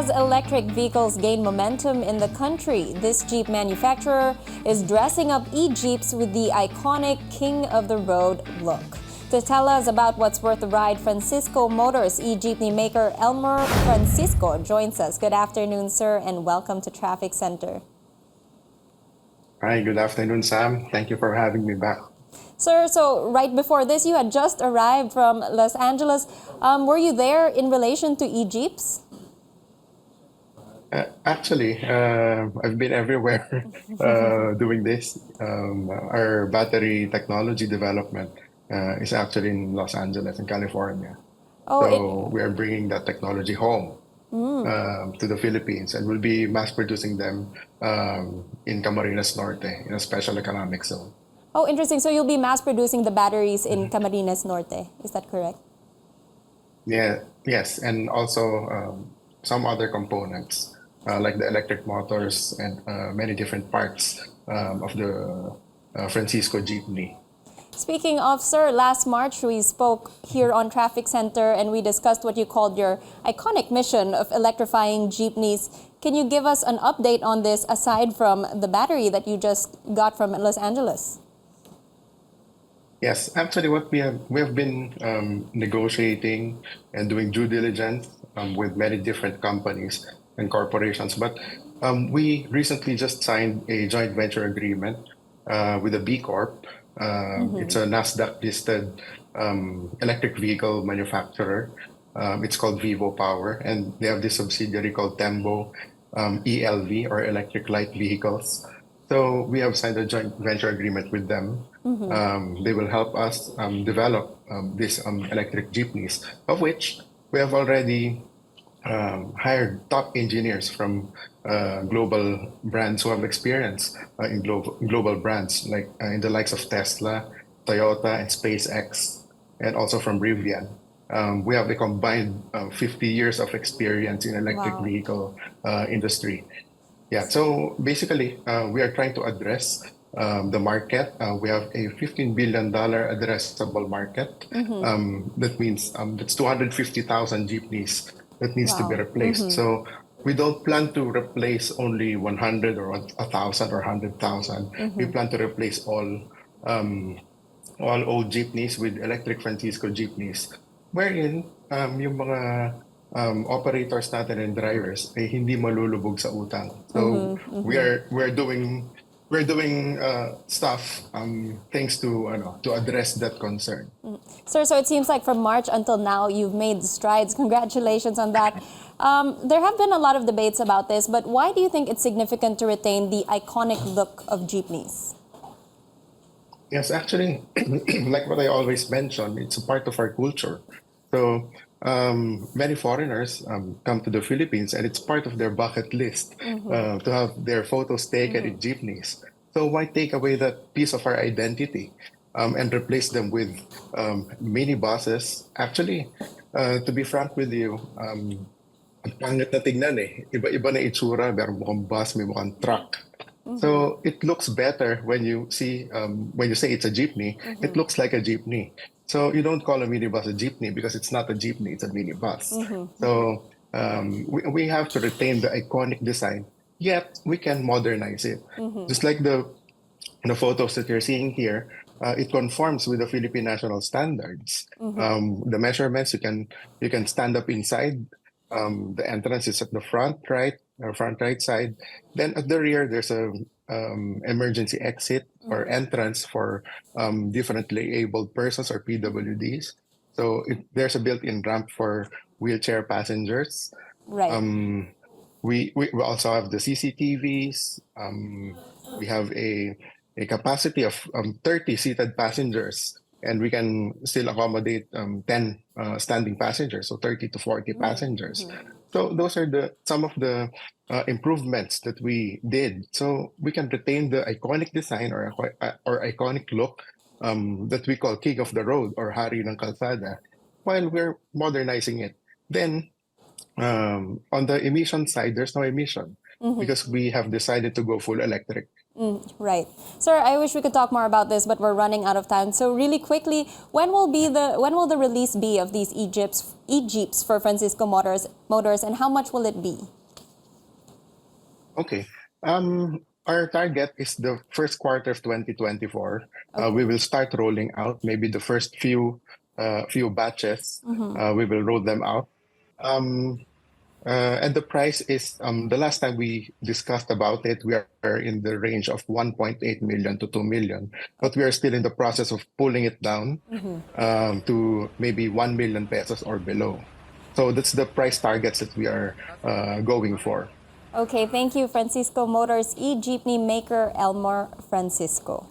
As electric vehicles gain momentum in the country, this Jeep manufacturer is dressing up e-Jeeps with the iconic King of the Road look. To tell us about what's worth the ride, Francisco Motors e-jeepney maker Elmer Francisco joins us. Good afternoon, sir, and welcome to Traffic Center. Hi, good afternoon, Sam. Thank you for having me back. Sir, so right before this, you had just arrived from Los Angeles. Were you there in relation to e-Jeeps? I've been everywhere doing this. Our battery technology development is actually in Los Angeles, in California. So we are bringing that technology home to the Philippines, and we'll be mass producing them in Camarines Norte, in a special economic zone. Oh, interesting. So you'll be mass producing the batteries in Camarines Norte. Is that correct? Yeah, yes, and also some other components like the electric motors and many different parts of the Francisco jeepney. Speaking of, sir, last March we spoke here on Traffic Center and we discussed what you called your iconic mission of electrifying jeepneys. Can you give us an update on this aside from the battery that you just got from Los Angeles? Yes, actually, what we have been negotiating and doing due diligence with many different companies and corporations, but we recently just signed a joint venture agreement with a B Corp. It's a Nasdaq listed electric vehicle manufacturer. It's called Vivo Power, and they have this subsidiary called Tembo ELV, or Electric Light Vehicles. So we have signed a joint venture agreement with them. They will help us develop these electric jeepneys, of which we have already hired top engineers from global brands who have experience in global brands, like in the likes of Tesla, Toyota, and SpaceX, and also from Rivian. We have a combined 50 years of experience in electric vehicle industry. Yeah, so basically, we are trying to address the market. We have a $15 billion addressable market. That means that's 250,000 jeepneys that needs to be replaced. So we don't plan to replace only 100 or 1,000 or 100,000. We plan to replace all old jeepneys with electric Francisco jeepneys, wherein yung mga operators natin and drivers ay hindi malulubog sa utang. So we're doing stuff things to address that concern. Sir, so it seems like from March until now you've made strides. Congratulations on that. There have been a lot of debates about this, but why do you think it's significant to retain the iconic look of jeepneys? Yes, actually, like what I always mention, it's a part of our culture. So many foreigners come to the Philippines, and it's part of their bucket list to have their photos taken in jeepneys. So why take away that piece of our identity and replace them with minibuses? Actually, to be frank with you, ang pangit na tignan eh. Iba-iba na itsura, meron mukhang bus, may mukhang truck. So it looks better when you say it's a jeepney. It looks like a jeepney. So you don't call a minibus a jeepney because it's not a jeepney, it's a minibus. So we have to retain the iconic design, yet we can modernize it. Just like the photos that you're seeing here, it conforms with the Philippine national standards. The measurements, you can stand up inside. The entrance is at the front right side. Then at the rear, there's a emergency exit or entrance for differently abled persons or PWDs. So there's a built-in ramp for wheelchair passengers. Right. We also have the CCTVs. We have a capacity of 30 seated passengers, and we can still accommodate 10 standing passengers, so 30 to 40 passengers. So those are some of the improvements that we did. So we can retain the iconic design or iconic look that we call King of the Road or Hari ng Kalsada, while we're modernizing it. Then on the emission side, there's no emission because we have decided to go full electric. Right. Sir, I wish we could talk more about this, but we're running out of time. So really quickly, when will the release be of these e-jeeps for Francisco Motors, and how much will it be? Okay. Our target is the first quarter of 2024. We Okay. will start rolling out maybe the first few batches. We will roll them out. Um, and the price is the last time we discussed about it, we are in the range of 1.8 million to 2 million, but we are still in the process of pulling it down to maybe 1 million pesos or below. So that's the price targets that we are going for. Okay, thank you, Francisco Motors e-jeepney maker Elmer Francisco.